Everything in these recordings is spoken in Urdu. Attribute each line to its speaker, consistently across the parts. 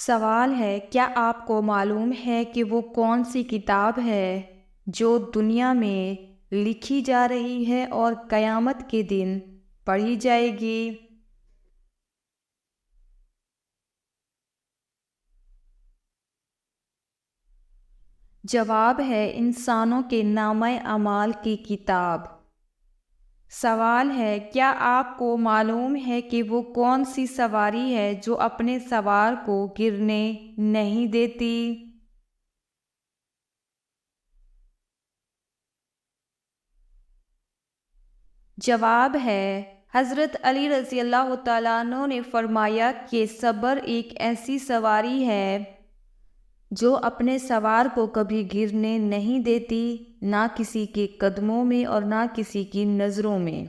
Speaker 1: سوال ہے، کیا آپ کو معلوم ہے کہ وہ کون سی کتاب ہے جو دنیا میں لکھی جا رہی ہے اور قیامت کے دن پڑھی جائے گی؟ جواب ہے انسانوں کے نامہ اعمال کی کتاب۔ سوال ہے، کیا آپ کو معلوم ہے کہ وہ کون سی سواری ہے جو اپنے سوار کو گرنے نہیں دیتی؟ جواب ہے، حضرت علی رضی اللہ تعالیٰ عنہ نے فرمایا کہ صبر ایک ایسی سواری ہے جو اپنے سوار کو کبھی گرنے نہیں دیتی، نہ کسی کے قدموں میں اور نہ کسی کی نظروں میں۔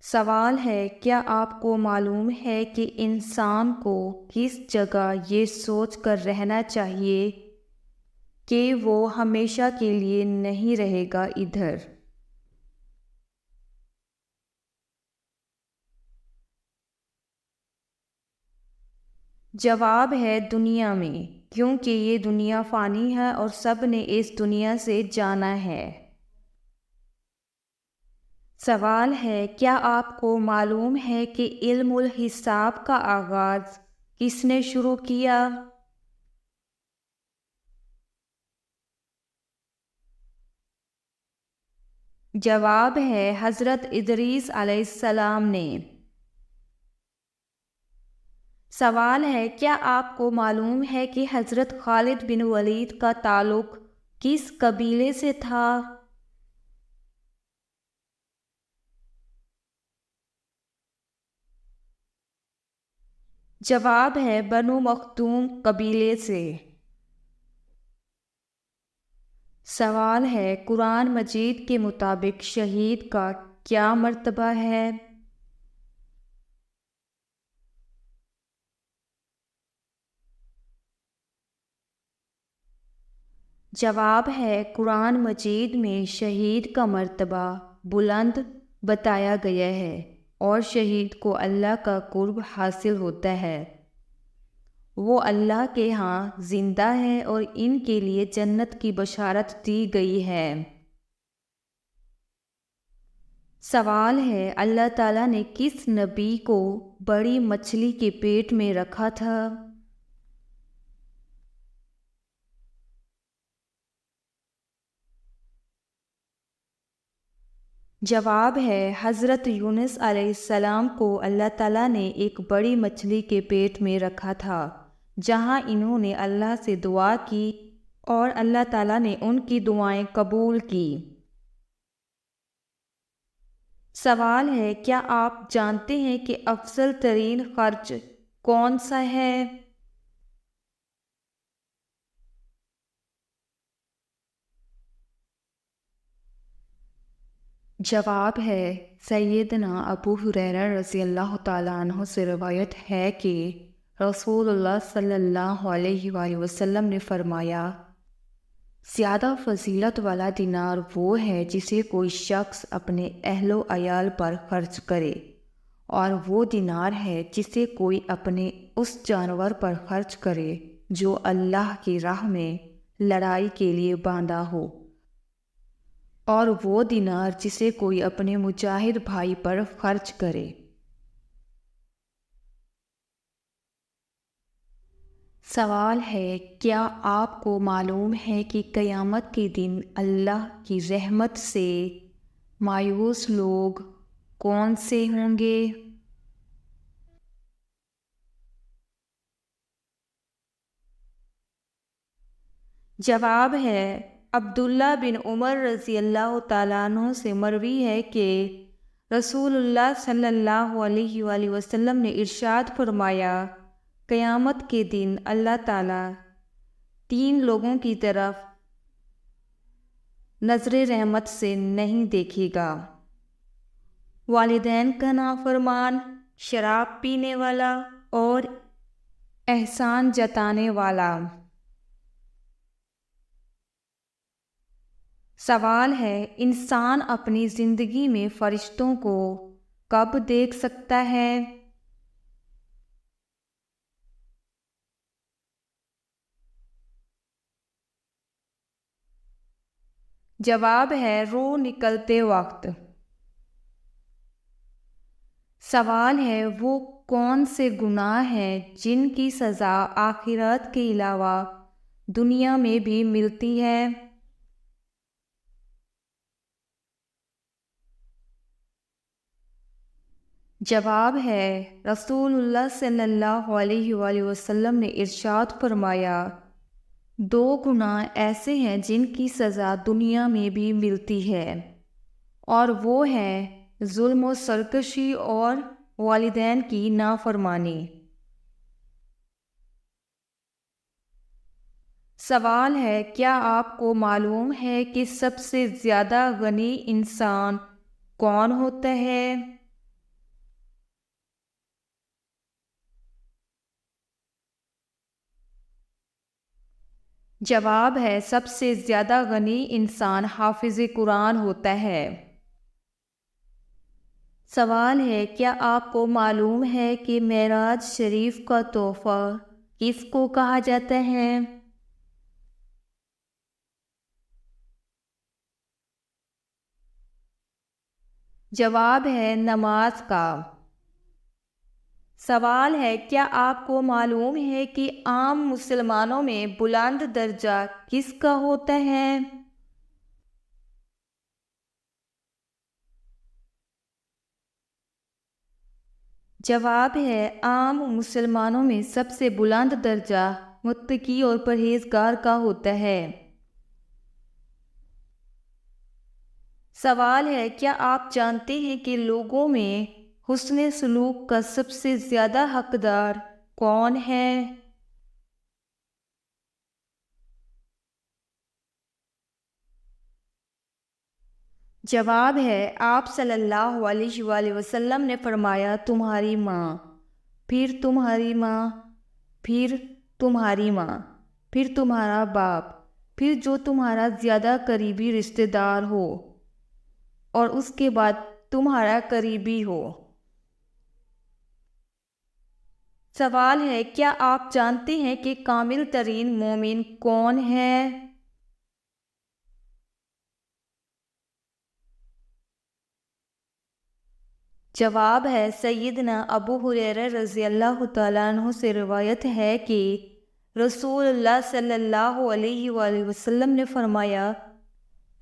Speaker 1: سوال ہے، کیا آپ کو معلوم ہے کہ انسان کو کس جگہ یہ سوچ کر رہنا چاہیے کہ وہ ہمیشہ کے لیے نہیں رہے گا ادھر؟ جواب ہے دنیا میں، کیونکہ یہ دنیا فانی ہے اور سب نے اس دنیا سے جانا ہے۔ سوال ہے، کیا آپ کو معلوم ہے کہ علم الحساب کا آغاز کس نے شروع کیا؟ جواب ہے حضرت ادریس علیہ السلام نے۔ سوال ہے، کیا آپ کو معلوم ہے کہ حضرت خالد بن ولید کا تعلق کس قبیلے سے تھا؟ جواب ہے بنو مخدوم قبیلے سے۔ سوال ہے، قرآن مجید کے مطابق شہید کا کیا مرتبہ ہے؟ جواب ہے قرآن مجید میں شہید کا مرتبہ بلند بتایا گیا ہے اور شہید کو اللہ کا قرب حاصل ہوتا ہے۔ وہ اللہ کے ہاں زندہ ہے اور ان کے لیے جنت کی بشارت دی گئی ہے۔ سوال ہے، اللہ تعالیٰ نے کس نبی کو بڑی مچھلی کے پیٹ میں رکھا تھا؟ جواب ہے حضرت یونس علیہ السلام کو اللہ تعالیٰ نے ایک بڑی مچھلی کے پیٹ میں رکھا تھا، جہاں انہوں نے اللہ سے دعا کی اور اللہ تعالیٰ نے ان کی دعائیں قبول کی۔ سوال ہے، کیا آپ جانتے ہیں کہ افضل ترین خرچ کون سا ہے؟ جواب ہے سیدنا ابو ہریرہ رضی اللہ تعالیٰ عنہ سے روایت ہے کہ رسول اللہ صلی اللہ علیہ وآلہ وسلم نے فرمایا، زیادہ فضیلت والا دینار وہ ہے جسے کوئی شخص اپنے اہل و عیال پر خرچ کرے، اور وہ دینار ہے جسے کوئی اپنے اس جانور پر خرچ کرے جو اللہ کی راہ میں لڑائی کے لیے باندھا ہو، اور وہ دینار جسے کوئی اپنے مجاہد بھائی پر خرچ کرے۔ سوال ہے، کیا آپ کو معلوم ہے کہ قیامت کے دن اللہ کی رحمت سے مایوس لوگ کون سے ہوں گے؟ جواب ہے عبداللہ بن عمر رضی اللہ تعالیٰ عنہ سے مروی ہے کہ رسول اللہ صلی اللہ علیہ وآلہ وسلم نے ارشاد فرمایا، قیامت کے دن اللہ تعالیٰ 3 لوگوں کی طرف نظر رحمت سے نہیں دیکھے گا: والدین کا نافرمان، شراب پینے والا اور احسان جتانے والا۔ سوال ہے، انسان اپنی زندگی میں فرشتوں کو کب دیکھ سکتا ہے؟ جواب ہے روح نکلتے وقت۔ سوال ہے وہ کون سے گناہ ہیں جن کی سزا آخرت کے علاوہ دنیا میں بھی ملتی ہے؟ جواب ہے رسول اللہ صلی اللہ علیہ وآلہ وسلم نے ارشاد فرمایا، دو گناہ ایسے ہیں جن کی سزا دنیا میں بھی ملتی ہے، اور وہ ہے ظلم و سرکشی اور والدین کی نافرمانی۔ سوال ہے کیا آپ کو معلوم ہے کہ سب سے زیادہ غنی انسان کون ہوتا ہے؟ جواب ہے سب سے زیادہ غنی انسان حافظ قرآن ہوتا ہے۔ سوال ہے کیا آپ کو معلوم ہے کہ معراج شریف کا تحفہ کس کو کہا جاتا ہے؟ جواب ہے نماز کا۔ سوال ہے کیا آپ کو معلوم ہے کہ عام مسلمانوں میں بلند درجہ کس کا ہوتا ہے؟ جواب ہے عام مسلمانوں میں سب سے بلند درجہ متقی اور پرہیزگار کا ہوتا ہے۔ سوال ہے کیا آپ جانتے ہیں کہ لوگوں میں حسن سلوک کا سب سے زیادہ حقدار کون ہے؟ جواب ہے آپ صلی اللہ علیہ وآلہ وسلم نے فرمایا تمہاری ماں، پھر تمہاری ماں، پھر تمہاری ماں، پھر تمہارا باپ، پھر جو تمہارا زیادہ قریبی رشتہ دار ہو، اور اس کے بعد تمہارا قریبی ہو۔ سوال ہے کیا آپ جانتے ہیں کہ کامل ترین مومن کون ہے؟ جواب ہے سیدنا ابو ہریرہ رضی اللہ تعالیٰ عنہ سے روایت ہے کہ رسول اللہ صلی اللہ علیہ وآلہ وسلم نے فرمایا،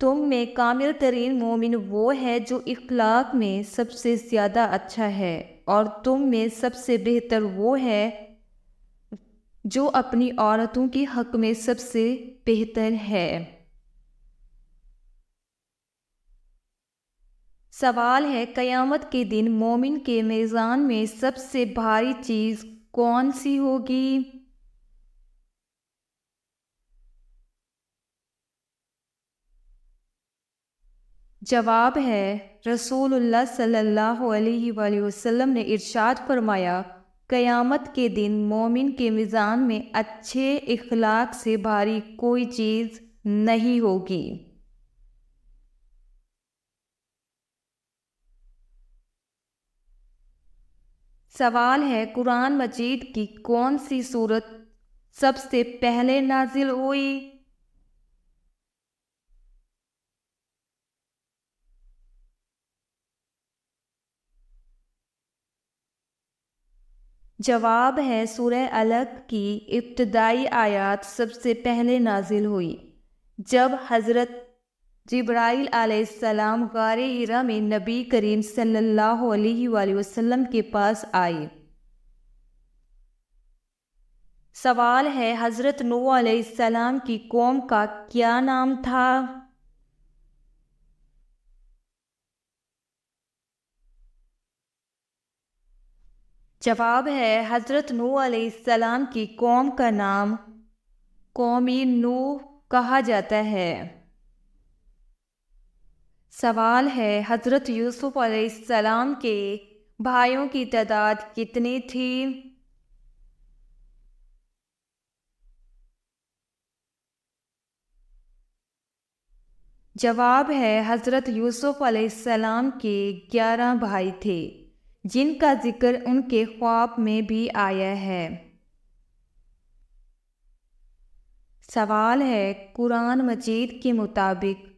Speaker 1: تم میں کامل ترین مومن وہ ہے جو اخلاق میں سب سے زیادہ اچھا ہے، اور تم میں سب سے بہتر وہ ہے جو اپنی عورتوں کے حق میں سب سے بہتر ہے۔ سوال ہے قیامت کے دن مومن کے میزان میں سب سے بھاری چیز کون سی ہوگی؟ جواب ہے رسول اللہ صلی اللہ علیہ وآلہ وسلم نے ارشاد فرمایا، قیامت کے دن مومن کے میزان میں اچھے اخلاق سے بھاری کوئی چیز نہیں ہوگی۔ سوال ہے قرآن مجید کی کون سی سورت سب سے پہلے نازل ہوئی؟ جواب ہے سورہ علق کی ابتدائی آیات سب سے پہلے نازل ہوئی جب حضرت جبرائیل علیہ السلام غار حرا میں نبی کریم صلی اللہ علیہ وآلہ وسلم کے پاس آئے۔ سوال ہے حضرت نوح علیہ السلام کی قوم کا کیا نام تھا؟ جواب ہے حضرت نوح علیہ السلام کی قوم کا نام قومی نوح کہا جاتا ہے۔ سوال ہے حضرت یوسف علیہ السلام کے بھائیوں کی تعداد کتنی تھی؟ جواب ہے حضرت یوسف علیہ السلام کے 11 بھائی تھے جن کا ذکر ان کے خواب میں بھی آیا ہے۔ سوال ہے قرآن مجید کے مطابق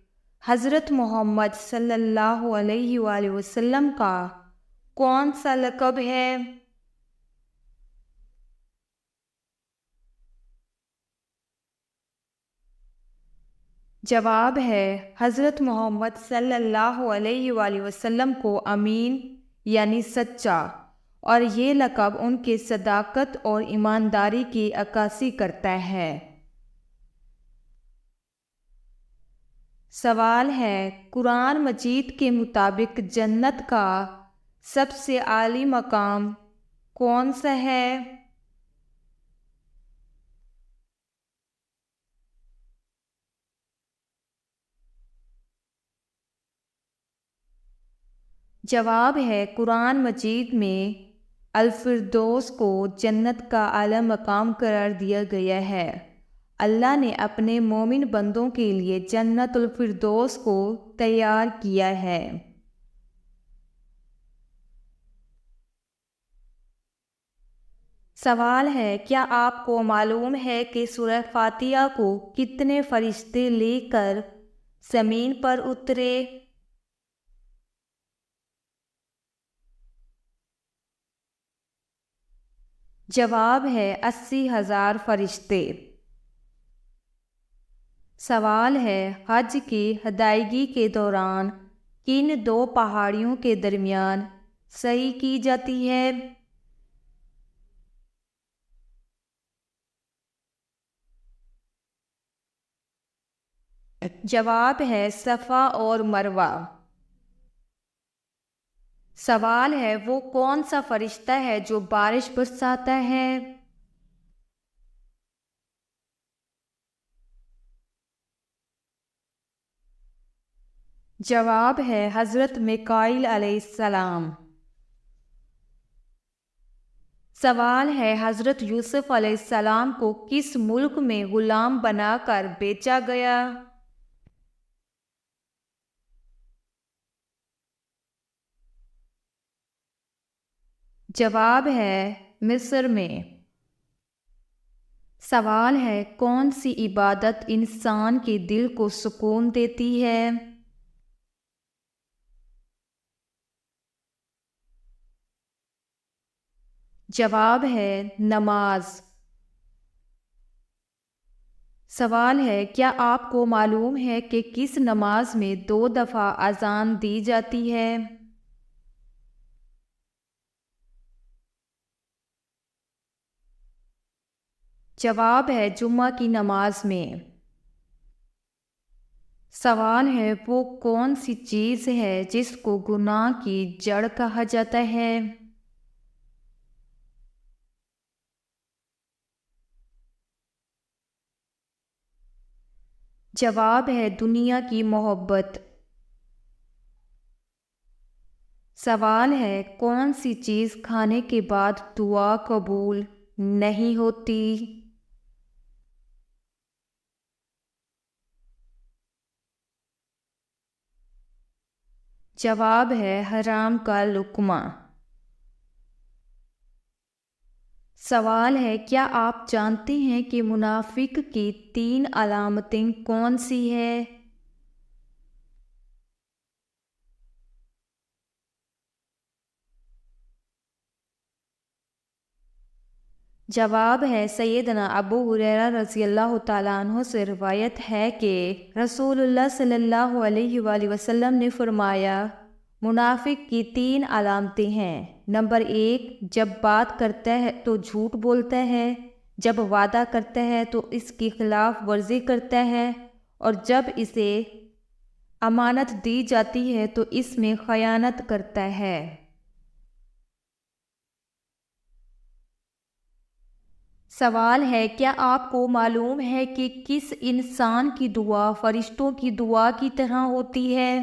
Speaker 1: حضرت محمد صلی اللہ علیہ وآلہ وسلم کا کون سا لقب ہے؟ جواب ہے حضرت محمد صلی اللہ علیہ وآلہ وسلم کو امین یعنی سچا، اور یہ لقب ان کے صداقت اور ایمانداری کی عکاسی کرتا ہے۔ سوال ہے قرآن مجید کے مطابق جنت کا سب سے اعلیٰ مقام کون سا ہے؟ جواب ہے قرآن مجید میں الفردوس کو جنت کا اعلیٰ مقام قرار دیا گیا ہے۔ اللہ نے اپنے مومن بندوں کے لیے جنت الفردوس کو تیار کیا ہے۔ سوال ہے کیا آپ کو معلوم ہے کہ سورہ فاتحہ کو کتنے فرشتے لے کر زمین پر اترے؟ جواب ہے 80,000 فرشتے۔ سوال ہے حج کی ادائیگی کے دوران کن دو پہاڑیوں کے درمیان سعی کی جاتی ہے؟ جواب ہے صفا اور مروہ۔ سوال ہے وہ کون سا فرشتہ ہے جو بارش برساتا ہے؟ جواب ہے حضرت میکائیل علیہ السلام۔ سوال ہے حضرت یوسف علیہ السلام کو کس ملک میں غلام بنا کر بیچا گیا؟ جواب ہے مصر میں۔ سوال ہے کون سی عبادت انسان کے دل کو سکون دیتی ہے؟ جواب ہے نماز۔ سوال ہے کیا آپ کو معلوم ہے کہ کس نماز میں 2 دفعہ اذان دی جاتی ہے؟ جواب ہے جمعہ کی نماز میں۔ سوال ہے وہ کون سی چیز ہے جس کو گناہ کی جڑ کہا جاتا ہے؟ جواب ہے دنیا کی محبت۔ سوال ہے کون سی چیز کھانے کے بعد دعا قبول نہیں ہوتی؟ جواب ہے حرام کا لقمہ۔ سوال ہے کیا آپ جانتے ہیں کہ منافق کی 3 علامتیں کون سی ہیں؟ جواب ہے سیدنا ابو ہریرہ رضی اللہ تعالیٰ عنہ سے روایت ہے کہ رسول اللہ صلی اللہ علیہ وآلہ وسلم نے فرمایا منافق کی 3 علامتیں ہیں۔ نمبر 1 جب بات کرتا ہے تو جھوٹ بولتا ہے، جب وعدہ کرتا ہے تو اس کی خلاف ورزی کرتا ہے، اور جب اسے امانت دی جاتی ہے تو اس میں خیانت کرتا ہے۔ سوال ہے کیا آپ کو معلوم ہے کہ کس انسان کی دعا فرشتوں کی دعا کی طرح ہوتی ہے؟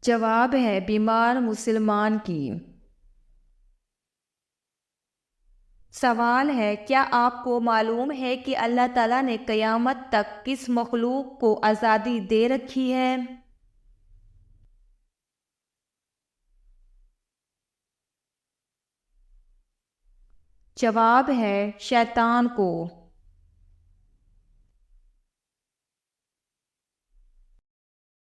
Speaker 1: جواب ہے بیمار مسلمان کی۔ سوال ہے کیا آپ کو معلوم ہے کہ اللہ تعالیٰ نے قیامت تک کس مخلوق کو آزادی دے رکھی ہے؟ جواب ہے شیطان کو۔